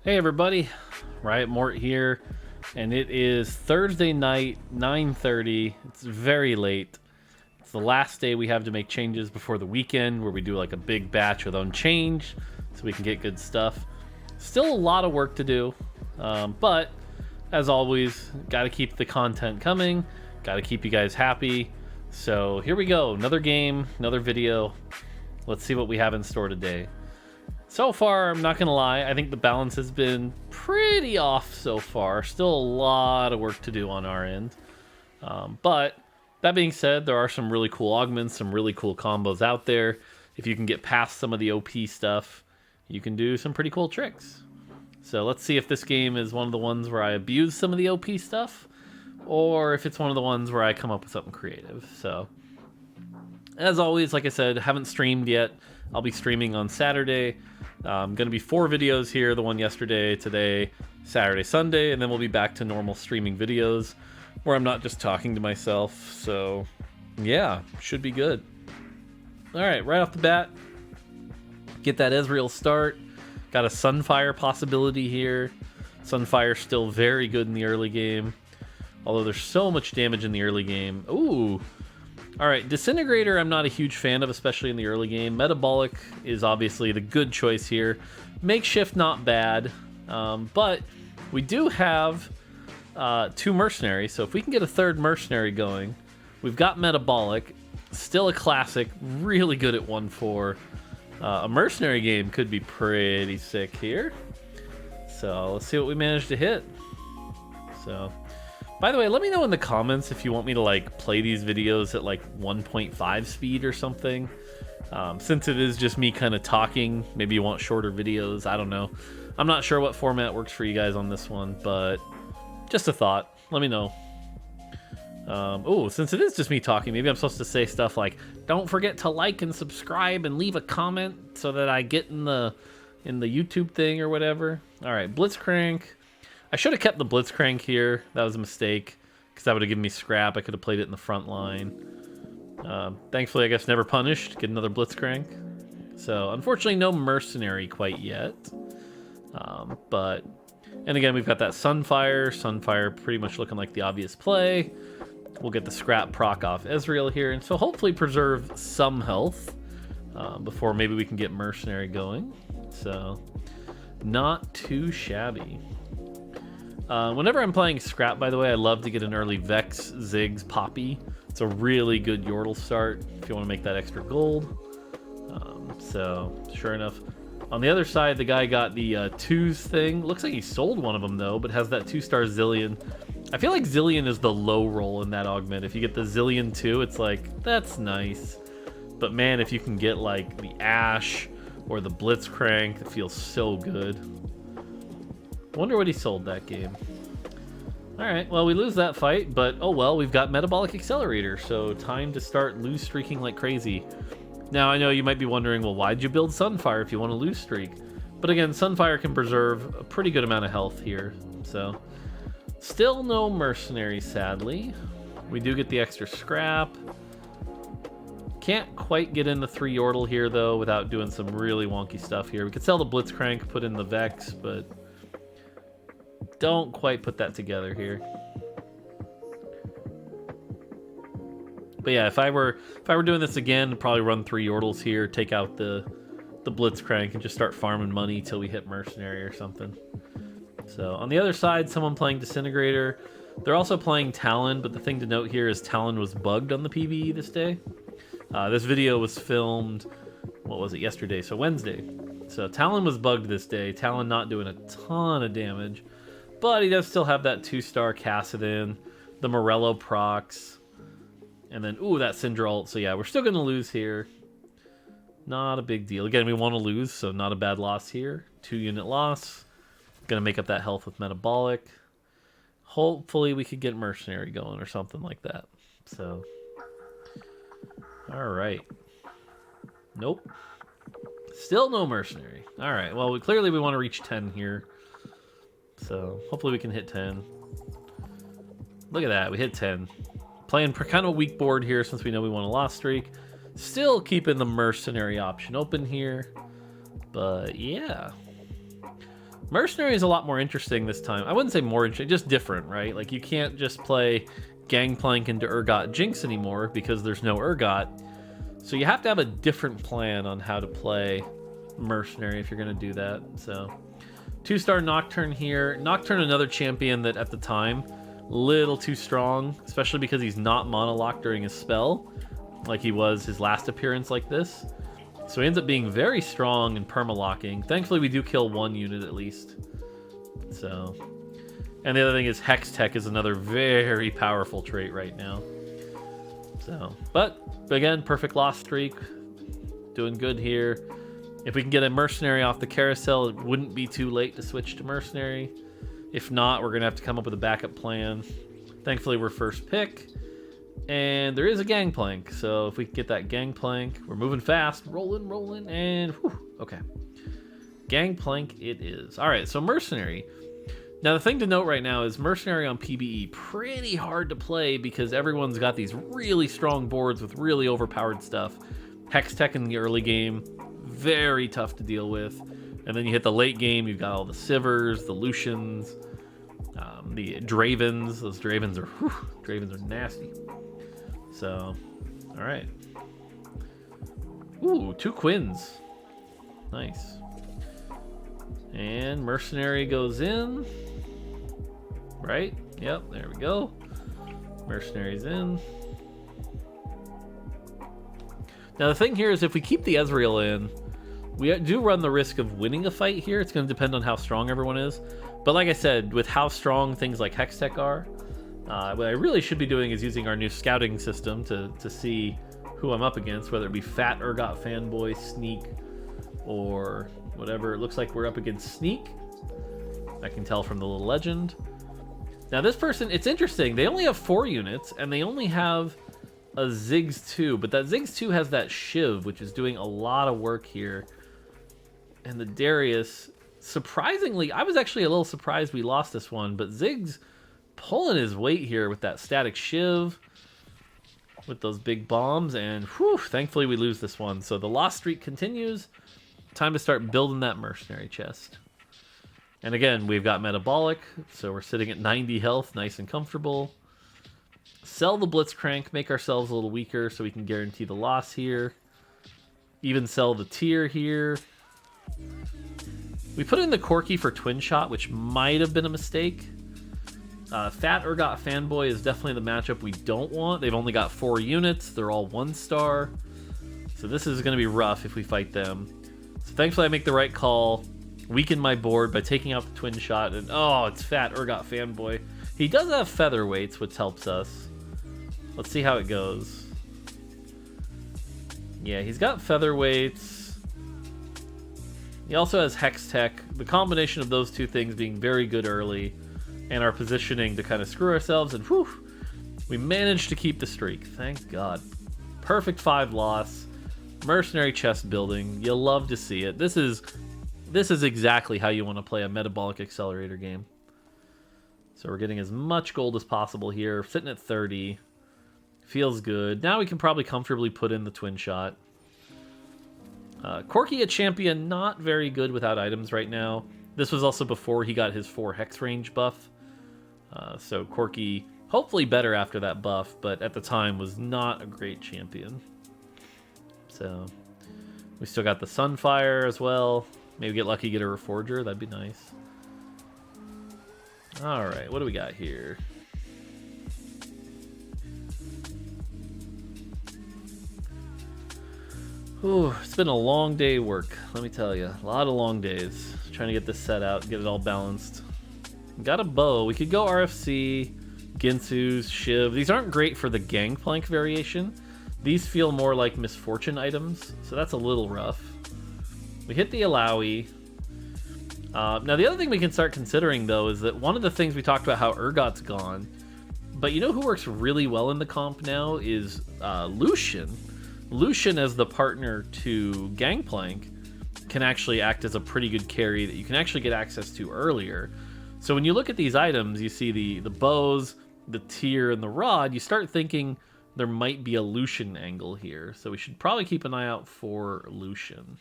Hey everybody, Riot Mort here, and it is Thursday night, 9:30. It's very late. It's the last day we have to make changes before the weekend, where we do like a big batch with Unchange, so we can get good stuff. Still a lot of work to do, but as always, got to keep the content coming, got to keep you guys happy. So here we go, another game, another video. Let's see what we have in store today. So far, I'm not gonna lie, I think the balance has been pretty off so far. Still a lot of work to do on our end. But that being said, there are some really cool augments, some really cool combos out there. If you can get past some of the OP stuff, you can do some pretty cool tricks. So let's see if this game is one of the ones where I abuse some of the OP stuff, or if it's one of the ones where I come up with something creative. So, as always, like I said, haven't streamed yet. I'll be streaming on Saturday. Going to be 4 videos here, the one yesterday, today, Saturday, Sunday, and then we'll be back to normal streaming videos where I'm not just talking to myself. So, yeah, should be good. All right, right off the bat, get that Ezreal start. Got a Sunfire possibility here. Sunfire's still very good in the early game, although there's so much damage in the early game. Ooh. All right, Disintegrator I'm not a huge fan of, especially in the early game. Metabolic is obviously the good choice here. Makeshift not bad, but we do have 2 mercenaries, so if we can get a 3rd mercenary going, we've got Metabolic, still a classic, really good at 1-4. A mercenary game could be pretty sick here. So let's see what we managed to hit. So, by the way, let me know in the comments if you want me to like play these videos at like 1.5 speed or something. Since it is just me kind of talking, maybe you want shorter videos. I don't know. I'm not sure what format works for you guys on this one, but just a thought. Let me know. Oh, since it is just me talking, maybe I'm supposed to say stuff like, don't forget to like and subscribe and leave a comment so that I get in the YouTube thing or whatever. All right, Blitzcrank. I should have kept the Blitzcrank here. That was a mistake, because that would have given me scrap. I could have played it in the front line. Thankfully, I guess never punished. Get another Blitzcrank. So, unfortunately, no Mercenary quite yet. And again, we've got that Sunfire. Sunfire pretty much looking like the obvious play. We'll get the scrap proc off Ezreal here, and so hopefully preserve some health before maybe we can get Mercenary going. So, not too shabby. Whenever I'm playing Scrap, by the way, I love to get an early Vex, Ziggs, Poppy. It's a really good Yordle start if you want to make that extra gold. So, sure enough. On the other side, the guy got the 2s thing. Looks like he sold one of them, though, but has that 2-star Zillion. I feel like Zillion is the low roll in that augment. If you get the Zillion 2, it's like, that's nice. But man, if you can get like the Ashe or the Blitzcrank, it feels so good. Wonder what he sold that game. Alright, well, we lose that fight, but oh well, we've got Metabolic Accelerator, so time to start lose streaking like crazy. Now, I know you might be wondering, well, why'd you build Sunfire if you want to lose streak? But again, Sunfire can preserve a pretty good amount of health here, so... Still no Mercenary, sadly. We do get the extra scrap. Can't quite get in the 3 Yordle here, though, without doing some really wonky stuff here. We could sell the Blitzcrank, put in the Vex, but... don't quite put that together here. But yeah, if I were doing this again, I'd probably run 3 Yordles here, take out the Blitzcrank, and just start farming money till we hit Mercenary or something. So on the other side, someone playing Disintegrator. They're also playing Talon, but the thing to note here is Talon was bugged on the PvE this day. This video was filmed, what was it, yesterday, so Wednesday. So Talon was bugged this day. Talon not doing a ton of damage. But he does still have that 2-star Cassidon, the Morello procs, and then, ooh, that Syndra ult. So yeah, we're still going to lose here. Not a big deal. Again, we want to lose, so not a bad loss here. 2-unit loss. Going to make up that health with Metabolic. Hopefully we could get Mercenary going or something like that. So, all right. Nope. Still no Mercenary. All right, well, clearly we want to reach 10 here. So hopefully we can hit 10. Look at that, we hit 10. Playing kind of a weak board here since we know we want a loss streak. Still keeping the Mercenary option open here. But yeah. Mercenary is a lot more interesting this time. I wouldn't say more interesting, just different, right? Like, you can't just play Gangplank into Urgot Jinx anymore because there's no Urgot. So you have to have a different plan on how to play Mercenary if you're going to do that. So 2-star Nocturne here. Nocturne, another champion that at the time, little too strong, especially because he's not monolocked during his spell, like he was his last appearance like this. So he ends up being very strong and permalocking. Thankfully, we do kill one unit at least. So, and the other thing is Hextech is another very powerful trait right now. So, but again, perfect loss streak. Doing good here. If we can get a Mercenary off the carousel, it wouldn't be too late to switch to Mercenary. If not, we're going to have to come up with a backup plan. Thankfully, we're first pick. And there is a Gangplank, so if we can get that Gangplank, we're moving fast, rolling, and whew, okay. Gangplank it is. All right, so Mercenary. Now, the thing to note right now is Mercenary on PBE, pretty hard to play because everyone's got these really strong boards with really overpowered stuff. Hextech in the early game, very tough to deal with. And then you hit the late game, you've got all the Sivers, the Lucians, the Dravens. Those Dravens are nasty. So, all right. Ooh, 2 Quins. Nice. And Mercenary goes in. Right? Yep, there we go. Mercenary's in. Now, the thing here is if we keep the Ezreal in, we do run the risk of winning a fight here. It's going to depend on how strong everyone is. But like I said, with how strong things like Hextech are, what I really should be doing is using our new scouting system to see who I'm up against, whether it be Fat Urgot Fanboy, Sneak, or whatever. It looks like we're up against Sneak. I can tell from the little legend. Now this person, it's interesting. They only have 4 units, and they only have a Ziggs 2, but that Ziggs 2 has that Shiv, which is doing a lot of work here. And the Darius, surprisingly, I was actually a little surprised we lost this one, but Ziggs pulling his weight here with that static Shiv, with those big bombs, and whew, thankfully we lose this one. So the loss streak continues. Time to start building that Mercenary chest. And again, we've got Metabolic, so we're sitting at 90 health, nice and comfortable. Sell the Blitzcrank, make ourselves a little weaker so we can guarantee the loss here. Even sell the Tier here. We put in the Corki for Twin Shot, which might have been a mistake. Fat Urgot Fanboy is definitely the matchup we don't want. They've only got 4 units. They're all 1-star. So this is going to be rough if we fight them. So thankfully I make the right call. Weaken my board by taking out the Twin Shot. And oh, it's Fat Urgot Fanboy. He does have Featherweights, which helps us. Let's see how it goes. Yeah, he's got Featherweights. He also has Hextech. The combination of those two things being very good early, and our positioning to kind of screw ourselves, and whew, we managed to keep the streak. Thank God. Perfect 5 loss. Mercenary chest building. You'll love to see it. This is exactly how you want to play a Metabolic Accelerator game. So we're getting as much gold as possible here. Sitting at 30. Feels good. Now we can probably comfortably put in the Twin Shot. Corki, a champion, not very good without items right now. This was also before he got his 4 hex range buff. So Corki, hopefully better after that buff, but at the time was not a great champion. So we still got the Sunfire as well. Maybe get lucky, get a Reforger. That'd be nice. All right, what do we got here? Ooh, it's been a long day of work, let me tell you. A lot of long days. Trying to get this set out, get it all balanced. Got a bow. We could go RFC, Ginsu's, Shiv. These aren't great for the Gangplank variation. These feel more like Misfortune items, so that's a little rough. We hit the Alawi. Now, the other thing we can start considering, though, is that one of the things we talked about how Urgot's gone, but you know who works really well in the comp now is Lucian. Lucian, as the partner to Gangplank, can actually act as a pretty good carry that you can actually get access to earlier. So when you look at these items, you see the bows, the tier, and the rod, you start thinking there might be a Lucian angle here. So we should probably keep an eye out for Lucian.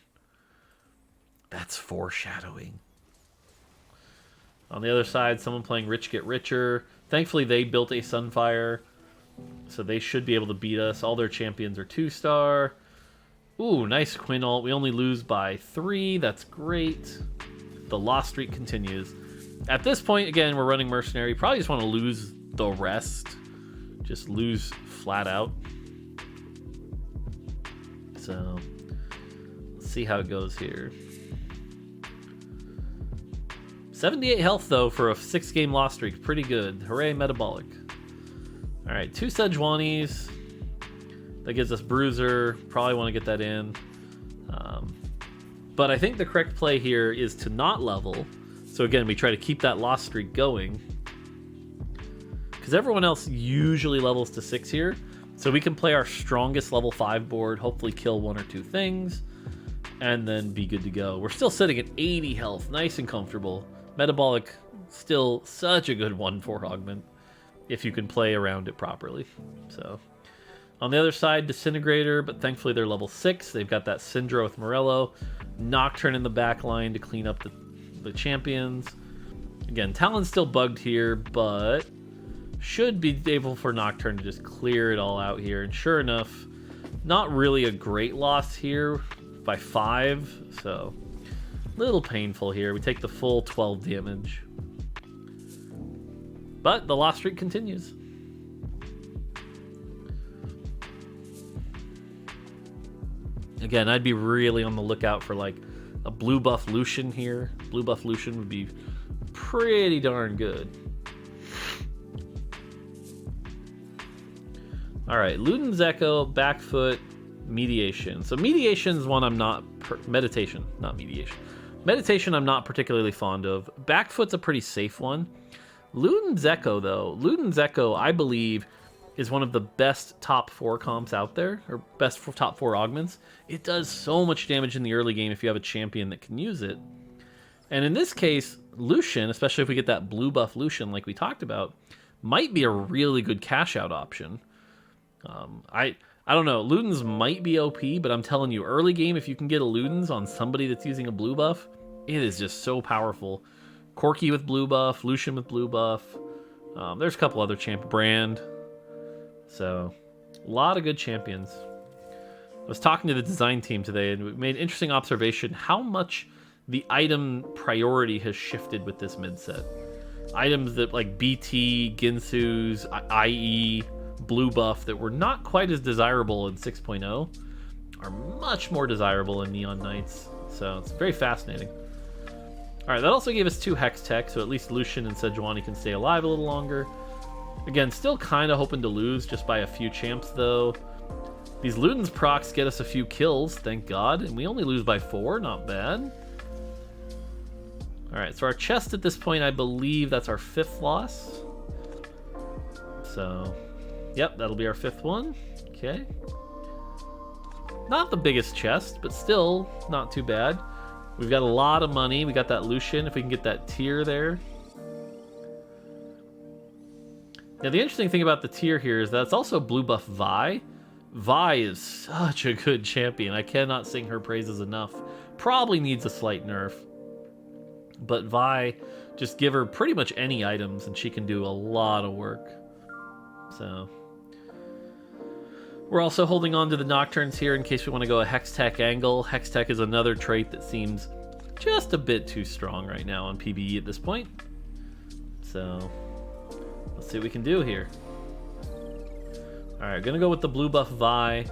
That's foreshadowing. On the other side, someone playing Rich Get Richer. Thankfully, they built a Sunfire, so they should be able to beat us. All their champions are 2-star. Ooh, nice Quinn ult. We only lose by 3. That's great. The loss streak continues. At this point, again, we're running Mercenary. Probably just want to lose the rest. Just lose flat out. So, let's see how it goes here. 78 health, though, for a 6-game loss streak. Pretty good. Hooray, Metabolic. Alright, 2 Sejuanis. That gives us Bruiser. Probably want to get that in. But I think the correct play here is to not level. So again, we try to keep that loss streak going. Because everyone else usually levels to 6 here. So we can play our strongest level 5 board, hopefully kill 1 or 2 things, and then be good to go. We're still sitting at 80 health, nice and comfortable. Metabolic, still such a good 1-4 augment, if you can play around it properly. So, on the other side, Disintegrator, but thankfully they're level 6. They've got that Syndra with Morello. Nocturne in the back line to clean up the champions. Again, Talon's still bugged here, but should be able for Nocturne to just clear it all out here. And sure enough, not really a great loss here by 5, so a little painful here. We take the full 12 damage. But the loss streak continues. Again, I'd be really on the lookout for like a blue buff Lucian here. Blue buff Lucian would be pretty darn good. Alright, Luden's Echo, Backfoot, Mediation. So Mediation is one I'm not... Meditation, not Mediation. Meditation I'm not particularly fond of. Backfoot's a pretty safe one. Luden's Echo, though. Luden's Echo, I believe, is one of the best top 4 comps out there, or best top 4 augments. It does so much damage in the early game if you have a champion that can use it. And in this case, Lucian, especially if we get that blue buff Lucian like we talked about, might be a really good cash out option. I don't know, Ludens might be OP, but I'm telling you, early game, if you can get a Ludens on somebody that's using a blue buff, it is just so powerful. Corki with blue buff, Lucian with blue buff. There's a couple other Brand. So, a lot of good champions. I was talking to the design team today, and we made an interesting observation how much the item priority has shifted with this mid set. Items that like BT, Ginsu's, IE, blue buff that were not quite as desirable in 6.0 are much more desirable in Neon Knights. So it's very fascinating. Alright, that also gave us 2 Hextech, so at least Lucian and Sejuani can stay alive a little longer. Again, still kind of hoping to lose just by a few champs, though. These Luden's procs get us a few kills, thank God, and we only lose by 4, not bad. Alright, so our chest at this point, I believe that's our 5th loss. So, yep, that'll be our 5th one. Okay. Not the biggest chest, but still not too bad. We've got a lot of money. We got that Lucian, if we can get that tier there. Now, the interesting thing about the tier here is that it's also blue buff Vi. Vi is such a good champion. I cannot sing her praises enough. Probably needs a slight nerf. But Vi, just give her pretty much any items and she can do a lot of work. So, we're also holding on to the Nocturnes here in case we want to go a Hextech angle. Hextech is another trait that seems just a bit too strong right now on PvE at this point. So, let's see what we can do here. Alright, gonna go with the blue buff Vi.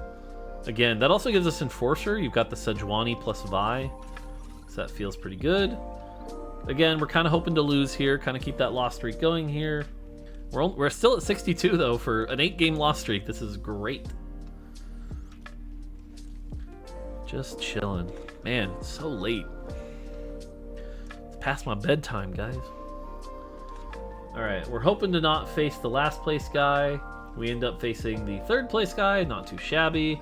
Again, that also gives us Enforcer. You've got the Sejuani plus Vi. So that feels pretty good. Again, we're kind of hoping to lose here. Kind of keep that loss streak going here. We're still at 62, though, for an 8-game loss streak. This is great. Just chilling. Man, it's so late. It's past my bedtime, guys. Alright, we're hoping to not face the last place guy. We end up facing the 3rd place guy. Not too shabby.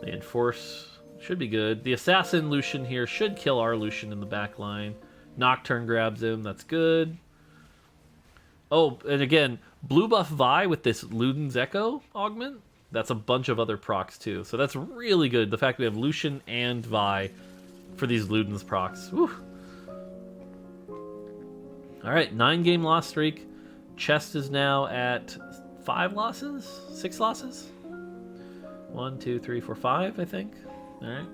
The Enforce should be good. The Assassin Lucian here should kill our Lucian in the back line. Nocturne grabs him. That's good. Oh, and again, blue buff Vi with this Luden's Echo augment. That's a bunch of other procs too. So that's really good. The fact we have Lucian and Vi for these Luden's procs. Woo. All right, 9-game loss streak. Chest is now at 5 losses? 6 losses? 1, 2, 3, 4, 5, I think. All right.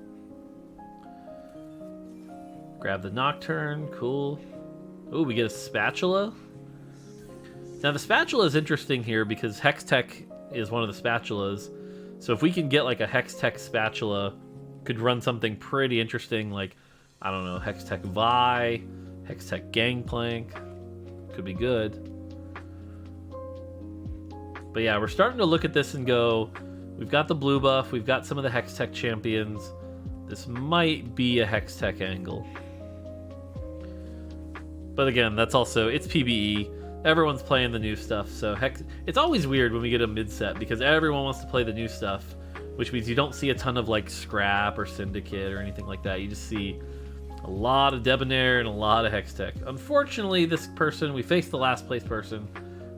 Grab the Nocturne. Cool. Ooh, we get a spatula. Now, the spatula is interesting here because Hextech is one of the spatulas. So if we can get like a Hextech spatula, could run something pretty interesting like, I don't know, Hextech Vi, Hextech Gangplank. Could be good. But yeah, we're starting to look at this and go, we've got the blue buff, we've got some of the Hextech champions. This might be a Hextech angle. But again, that's also, it's PvE. Everyone's playing the new stuff, so it's always weird when we get a mid-set because everyone wants to play the new stuff, which means you don't see a ton of like Scrap or Syndicate or anything like that. You just see a lot of Debonair and a lot of Hextech. Unfortunately, this person, we faced the last place person.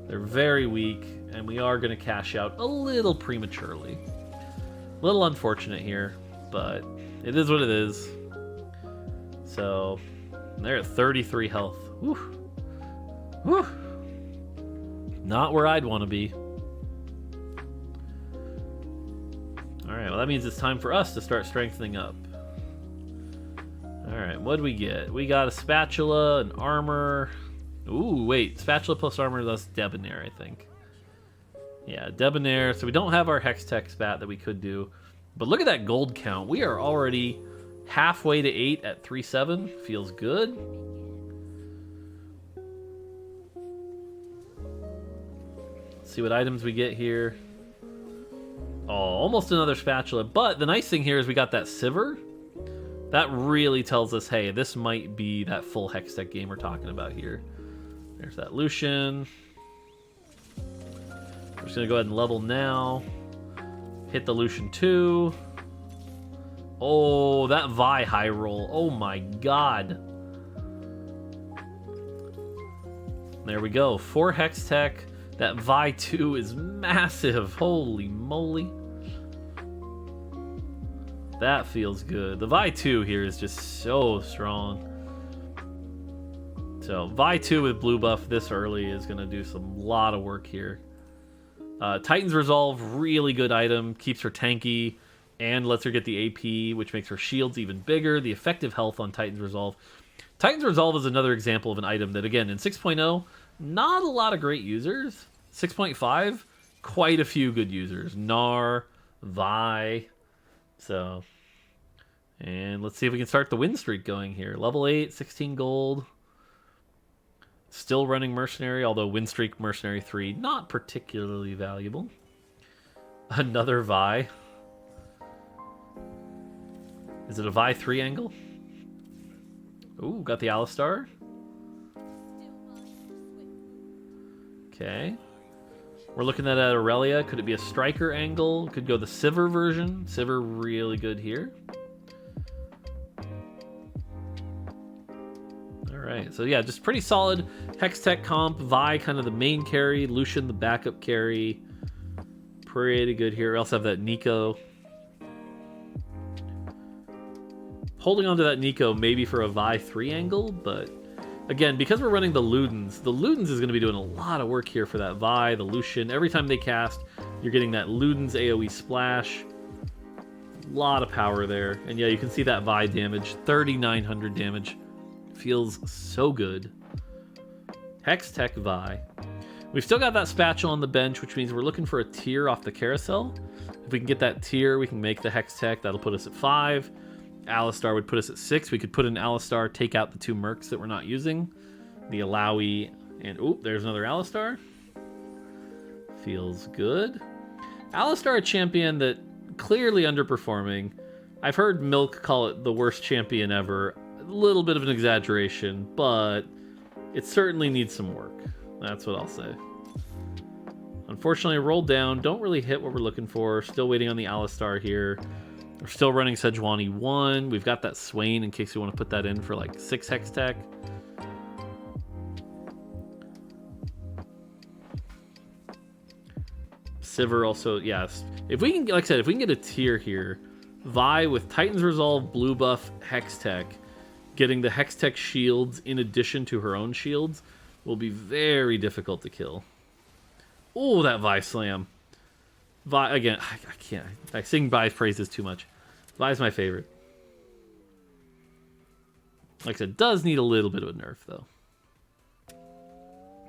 They're very weak, and we are going to cash out a little prematurely. A little unfortunate here, but it is what it is. So, they're at 33 health. Whew. Whew. Not where I'd want to be. Alright, well that means it's time for us to start strengthening up. Alright, what do we get? We got a spatula, an armor. Ooh, wait. Spatula plus armor, that's Debonair, I think. Yeah, Debonair. So we don't have our Hextech spat that we could do. But look at that gold count. We are already halfway to 8 at 3-7. Feels good. Let's see what items we get here. Oh, almost another spatula. But the nice thing here is we got that Sivir. That really tells us, hey, this might be that full Hextech game we're talking about here. There's that Lucian. We're just going to go ahead and level now. Hit the Lucian 2. Oh, that Vi high roll. Oh my god. There we go. 4 Hextech. That Vi 2 is massive. Holy moly. That feels good. The Vi 2 here is just so strong. So, Vi 2 with blue buff this early is going to do some lot of work here. Titan's Resolve, really good item. Keeps her tanky and lets her get the AP, which makes her shields even bigger. The effective health on Titan's Resolve. Titan's Resolve is another example of an item that, again, in 6.0, not a lot of great users. 6.5, quite a few good users. Gnar, Vi. So, and let's see if we can start the win streak going here. Level 8, 16 gold. Still running Mercenary, although win streak Mercenary 3, not particularly valuable. Another Vi. Is it a Vi 3 angle? Ooh, got the Alistar. Okay. We're looking at Aurelia. Could it be a striker angle? Could go the Sivir version. Sivir really good here. Alright, so yeah, just pretty solid Hextech comp. Vi kind of the main carry. Lucian the backup carry. Pretty good here. We also have that Nico. Holding on to that Nico maybe for a Vi 3 angle, but again, because we're running the Ludens is going to be doing a lot of work here for that Vi, the Lucian. Every time they cast, you're getting that Ludens AoE splash. A lot of power there. And yeah, you can see that Vi damage. 3,900 damage. Feels so good. Hextech Vi. We've still got that spatula on the bench, which means we're looking for a tier off the carousel. If we can get that tier, we can make the Hextech. That'll put us at 5. Alistar would put us at 6. We could put an Alistar, take out the 2 Mercs that we're not using. The Alawi, and oop, there's another Alistar. Feels good. Alistar, a champion that clearly underperforming. I've heard Milk call it the worst champion ever. A little bit of an exaggeration, but it certainly needs some work. That's what I'll say. Unfortunately, rolled down. Don't really hit what we're looking for. Still waiting on the Alistar here. We're still running Sejuani 1. We've got that Swain in case we want to put that in for like 6 Hextech. Sivir also, yes. If we can, like I said, if we can get a tier here, Vi with Titan's Resolve, blue buff, Hextech, getting the Hextech shields in addition to her own shields will be very difficult to kill. Oh, that Vi slam. Vi, again, I can't. I sing Vi's praises too much. Vi's my favorite. Like I said, does need a little bit of a nerf, though.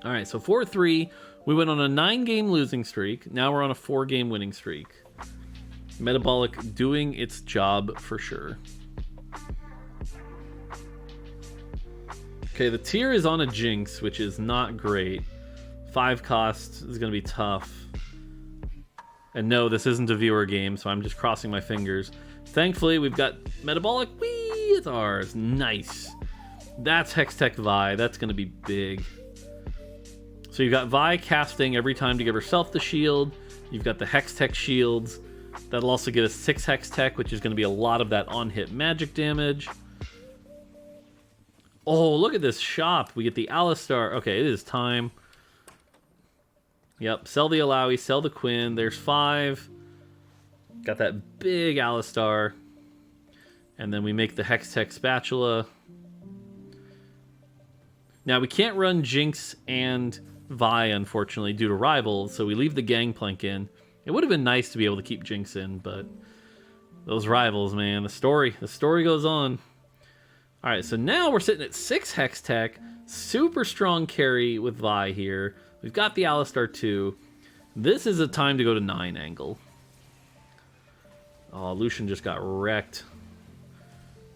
Alright, so 4-3. We went on a 9-game losing streak. Now we're on a 4-game winning streak. Metabolic doing its job for sure. Okay, the tier is on a Jinx, which is not great. 5 costs is going to be tough. And no, this isn't a viewer game, so I'm just crossing my fingers. Thankfully, we've got Metabolic. Whee! It's ours. Nice. That's Hextech Vi. That's going to be big. So you've got Vi casting every time to give herself the shield. You've got the Hextech shields. That'll also give us 6 Hextech, which is going to be a lot of that on-hit magic damage. Oh, look at this shop. We get the Alistar. Okay, it is time. Yep, sell the Alawi, sell the Quinn. There's 5. Got that big Alistar. And then we make the Hextech Spatula. Now, we can't run Jinx and Vi, unfortunately, due to rivals, so we leave the Gangplank in. It would have been nice to be able to keep Jinx in, but those rivals, man, the story goes on. All right, so now we're sitting at 6 Hextech, super strong carry with Vi here. We've got the Alistar too. This is a time to go to 9 angle. Oh, Lucian just got wrecked.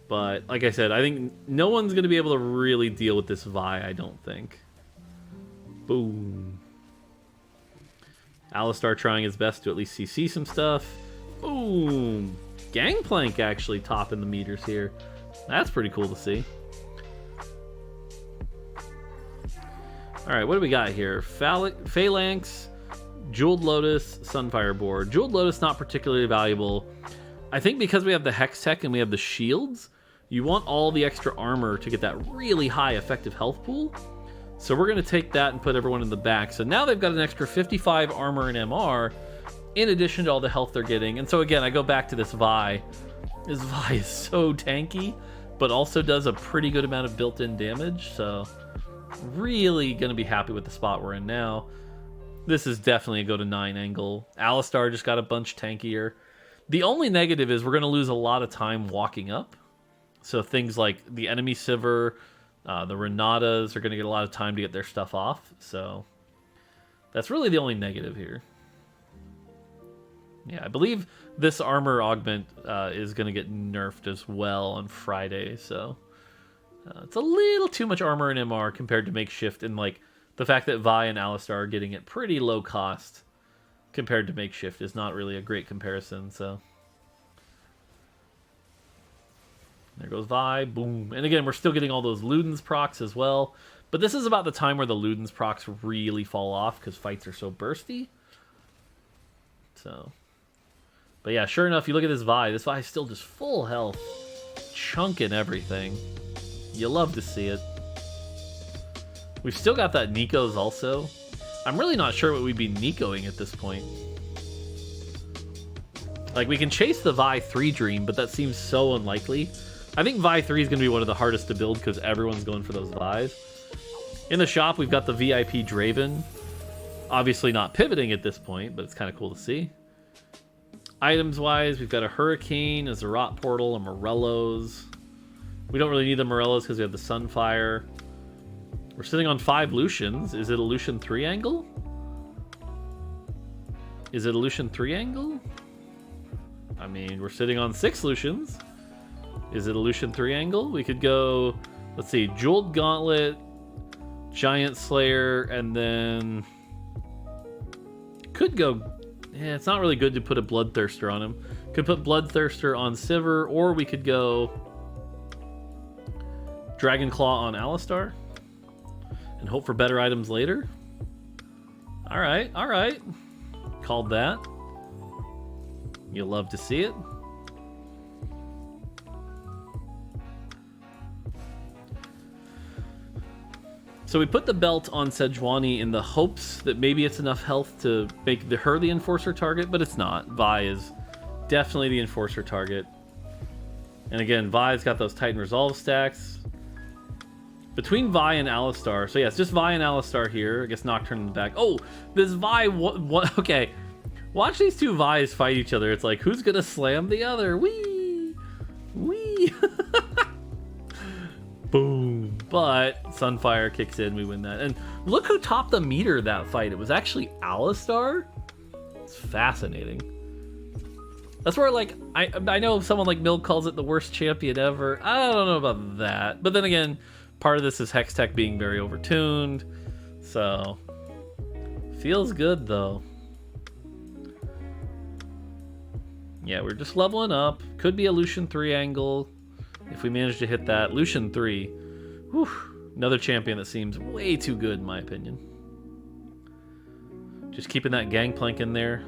But like I said, I think no one's going to be able to really deal with this Vi, I don't think. Boom. Alistar trying his best to at least CC some stuff. Boom. Gangplank actually topping the meters here. That's pretty cool to see. Alright, what do we got here? Phalanx, Jeweled Lotus, Sunfire Board. Jeweled Lotus not particularly valuable. I think because we have the Hextech and we have the shields, you want all the extra armor to get that really high effective health pool. So we're going to take that and put everyone in the back. So now they've got an extra 55 armor and MR in addition to all the health they're getting. And so again, I go back to this Vi. This Vi is so tanky, but also does a pretty good amount of built-in damage. So really going to be happy with the spot we're in now. This is definitely a go to 9 angle. Alistar just got a bunch tankier. The only negative is we're going to lose a lot of time walking up. So things like the enemy Sivir, the Renatas are going to get a lot of time to get their stuff off. So that's really the only negative here. Yeah, I believe this armor augment is going to get nerfed as well on Friday. So it's a little too much armor and MR compared to makeshift. And like the fact that Vi and Alistar are getting it pretty low cost compared to makeshift is not really a great comparison. So there goes Vi, boom. And again, we're still getting all those Ludens procs as well. But this is about the time where the Ludens procs really fall off because fights are so bursty. So, but yeah, sure enough, you look at this Vi is still just full health, chunking everything. You love to see it. We've still got that Nico's also. I'm really not sure what we'd be Nicoing at this point. Like, we can chase the Vi 3 Dream, but that seems so unlikely. I think Vi 3 is going to be one of the hardest to build because everyone's going for thoseVis. In the shop, we've got the VIP Draven. Obviously not pivoting at this point, but it's kind of cool to see. Items-wise, we've got a Hurricane, a Zerat Portal, a Morello's. We don't really need the Morello's because we have the Sunfire. We're sitting on 5 Lucians. Is it a Lucian 3 angle? Is it a Lucian 3 angle? I mean, we're sitting on 6 Lucians. Is it a Lucian 3 angle? We could go, let's see, Jeweled Gauntlet, Giant Slayer, and then could go, yeah, it's not really good to put a Bloodthirster on him. Could put Bloodthirster on Sivir, or we could go Dragon Claw on Alistar and hope for better items later. All right. Called that. You'll love to see it. So we put the belt on Sejuani in the hopes that maybe it's enough health to make her the enforcer target, but it's not. Vi is definitely the enforcer target. And again, Vi's got those Titan Resolve stacks. Between Vi and Alistar. So yeah, it's just Vi and Alistar here. I guess Nocturne in the back. Oh, this Vi... Okay. Watch these two Vi's fight each other. It's like, who's going to slam the other? Whee! Whee! Boom. But Sunfire kicks in. We win that. And look who topped the meter that fight. It was actually Alistar. It's fascinating. That's where, like, I know someone like Milk calls it the worst champion ever. I don't know about that. But then again... Part of this is Hextech being very overtuned, so feels good though. Yeah, we're just leveling up. Could be a Lucian 3 angle if we manage to hit that. Lucian 3, whew, another champion that seems way too good in my opinion. Just keeping that gangplank in there.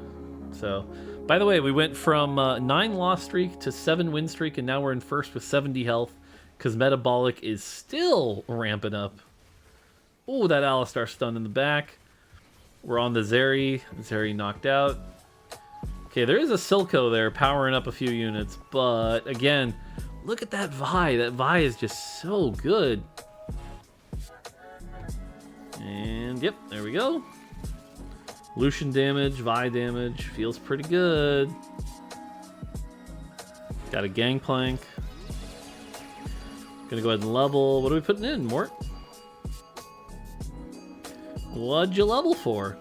So, by the way, we went from 9 loss streak to 7 win streak, and now we're in first with 70 health. Because Metabolic is still ramping up. Oh, that Alistar stun in the back. We're on the Zeri. Zeri knocked out. Okay, there is a Silco there powering up a few units. But, again, look at that Vi. That Vi is just so good. And, yep, there we go. Lucian damage, Vi damage. Feels pretty good. Got a Gangplank. Gonna go ahead and level. What are we putting in, Mort? What'd you level for?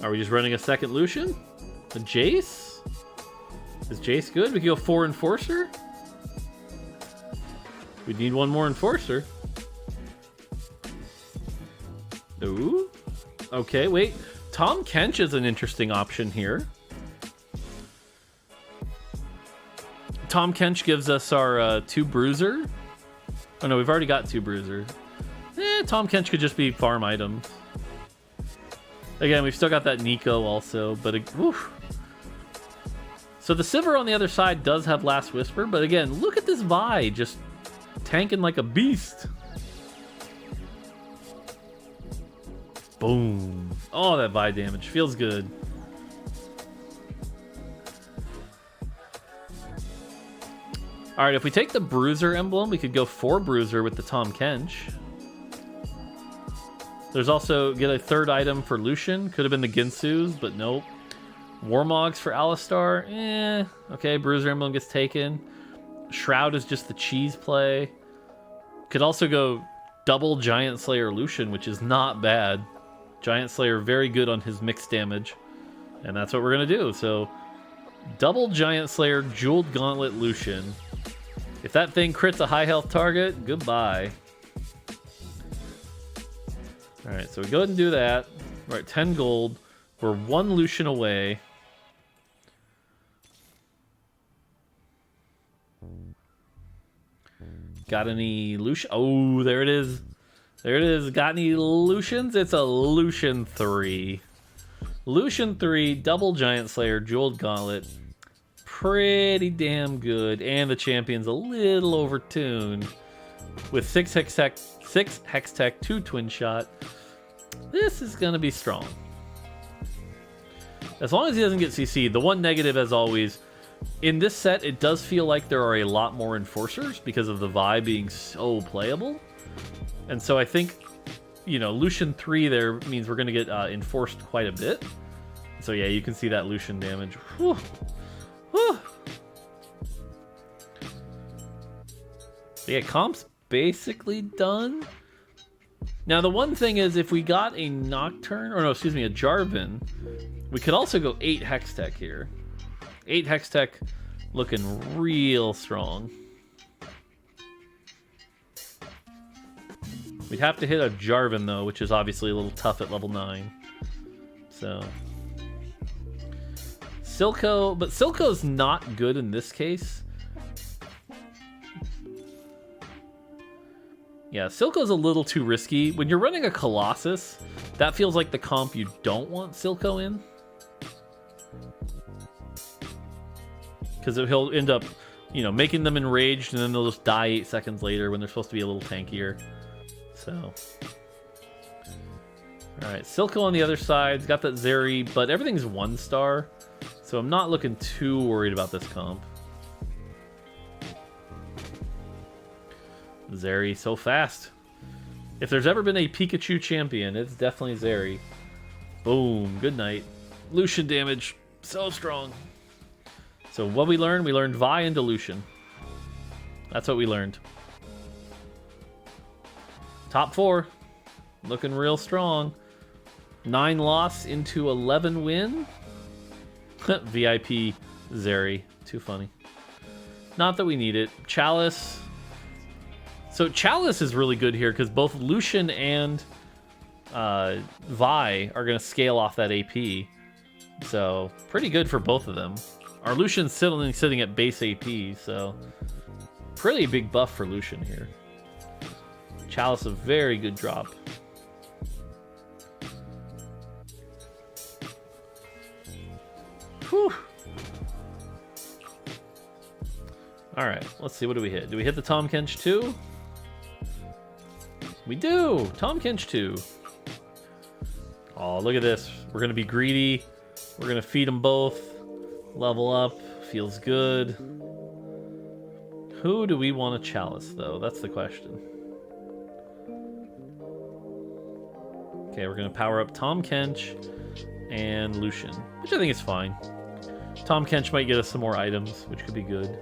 Are we just running a second Lucian? A Jace? Is Jace good? We can go 4 Enforcer? We need one more Enforcer. Ooh. Okay, wait. Tahm Kench is an interesting option here. Tahm Kench gives us our 2 Bruiser. Oh no, we've already got 2 Bruiser. Tahm Kench could just be farm items. Again, we've still got that Nico also, but woof. So the Sivir on the other side does have Last Whisper, but again, look at this Vi just tanking like a beast. Boom. Oh, that Vi damage feels good. All right, if we take the Bruiser emblem, we could go 4 Bruiser with the Tahm Kench. There's also, get a 3rd item for Lucian. Could have been the Ginsu's, but nope. Warmogs for Alistar. Okay, Bruiser emblem gets taken. Shroud is just the cheese play. Could also go double Giant Slayer Lucian, which is not bad. Giant Slayer very good on his mixed damage. And that's what we're going to do. So, double Giant Slayer, Jeweled Gauntlet Lucian. If that thing crits a high health target, goodbye. Alright, so we go ahead and do that. We're at 10 gold. We're 1 Lucian away. Got any Lucian? Oh, there it is. There it is. Got any Lucians? It's a Lucian 3. Lucian 3, double Giant Slayer, Jeweled Gauntlet. Pretty damn good. And the champion's a little overtuned. With 6 Hextech, 2 Twin Shot. This is going to be strong. As long as he doesn't get CC'd. The one negative, as always, in this set, it does feel like there are a lot more Enforcers because of the Vi being so playable. And so I think, you know, Lucian 3 there means we're going to get enforced quite a bit. So yeah, you can see that Lucian damage. Whew. Whew. Yeah, comp's basically done. Now the one thing is, if we got a Nocturne, or no, excuse me, a Jarvan, we could also go 8 Hextech here. 8 Hextech looking real strong. We'd have to hit a Jarvan though, which is obviously a little tough at level 9. So Silco, but Silco's not good in this case. Yeah, Silco's a little too risky. When you're running a Colossus, that feels like the comp you don't want Silco in. Because he'll end up, you know, making them enraged, and then they'll just die 8 seconds later when they're supposed to be a little tankier. So, alright, Silco on the other side's got that Zeri, but everything's 1 star. So So I'm not looking too worried about this comp. Zeri, so fast. If there's ever been a Pikachu champion, it's definitely Zeri. Boom, good night. Lucian damage, so strong. So what we learned Vi into Lucian. That's what we learned. Top 4, looking real strong. 9 loss into 11 win. VIP Zeri, too funny. Not that we need it. Chalice. So Chalice is really good here because both Lucian and Vi are going to scale off that AP. So pretty good for both of them. Our Lucian's sitting at base AP, so pretty big buff for Lucian here. Chalice, a very good drop. Whew. All right, let's see. What do we hit? Do we hit the Tahm Kench 2? We do! Tahm Kench 2. Oh, look at this. We're going to be greedy. We're going to feed them both. Level up. Feels good. Who do we want to Chalice, though? That's the question. Okay, we're going to power up Tahm Kench and Lucian, which I think is fine. Tahm Kench might get us some more items, which could be good.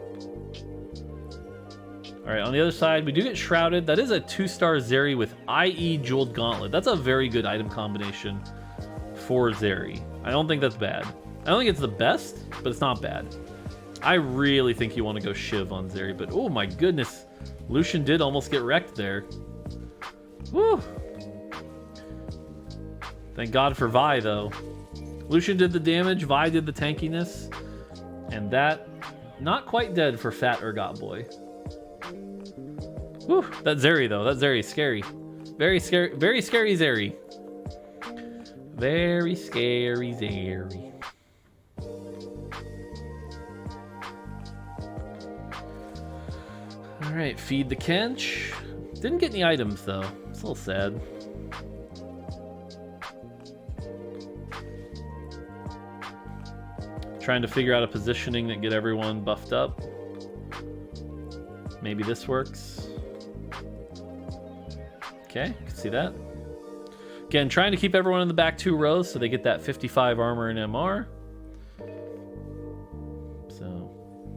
Alright, on the other side, we do get Shrouded. That is a 2-star Zeri with IE Jeweled Gauntlet. That's a very good item combination for Zeri. I don't think that's bad. I don't think it's the best, but it's not bad. I really think you want to go Shiv on Zeri, but oh my goodness. Lucian did almost get wrecked there. Woo! Thank God for Vi, though. Lucian did the damage, Vi did the tankiness, and that, not quite dead for Fat Ergot Boy. Whew, that Zeri though, that Zeri is scary. Very scary Zeri. Very scary Zeri. Alright, feed the Kench. Didn't get any items though. It's a little sad. Trying to figure out a positioning that get everyone buffed up. Maybe this works. Okay, can see that. Again, trying to keep everyone in the back 2 rows so they get that 55 armor and MR. So,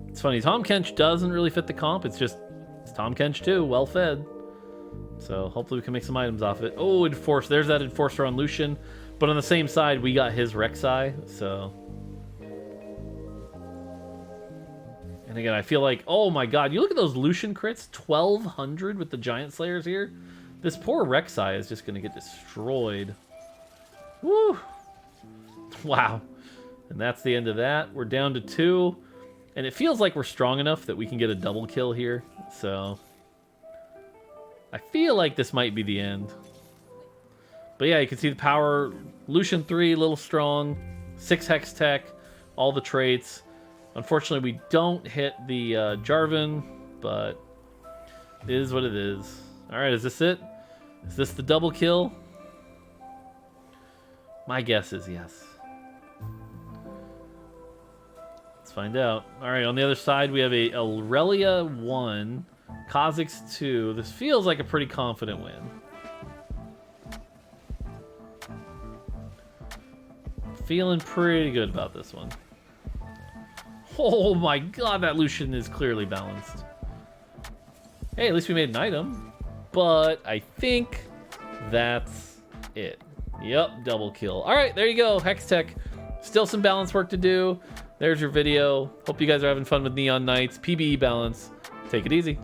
it's funny, Tahm Kench doesn't really fit the comp. It's Tahm Kench 2, well fed. So, hopefully we can make some items off it. Oh, Enforce, there's that Enforcer on Lucian. But on the same side, we got his Rek'Sai, so... And again, I feel like, oh my god, you look at those Lucian crits, 1200 with the Giant Slayers here. This poor Rek'Sai is just going to get destroyed. Woo! Wow. And that's the end of that. We're down to 2. And it feels like we're strong enough that we can get a double kill here. So, I feel like this might be the end. But yeah, you can see the power. Lucian 3, a little strong. 6 Hextech, all the traits. Unfortunately, we don't hit the Jarvan, but it is what it is. Alright, is this it? Is this the double kill? My guess is yes. Let's find out. Alright, on the other side, we have a Aurelia 1, Kha'Zix 2. This feels like a pretty confident win. Feeling pretty good about this one. Oh my god, that Lucian is clearly balanced. Hey, at least we made an item. But I think that's it. Yep, double kill. Alright, there you go. Hextech. Still some balance work to do. There's your video. Hope you guys are having fun with Neon Knights. PBE balance. Take it easy.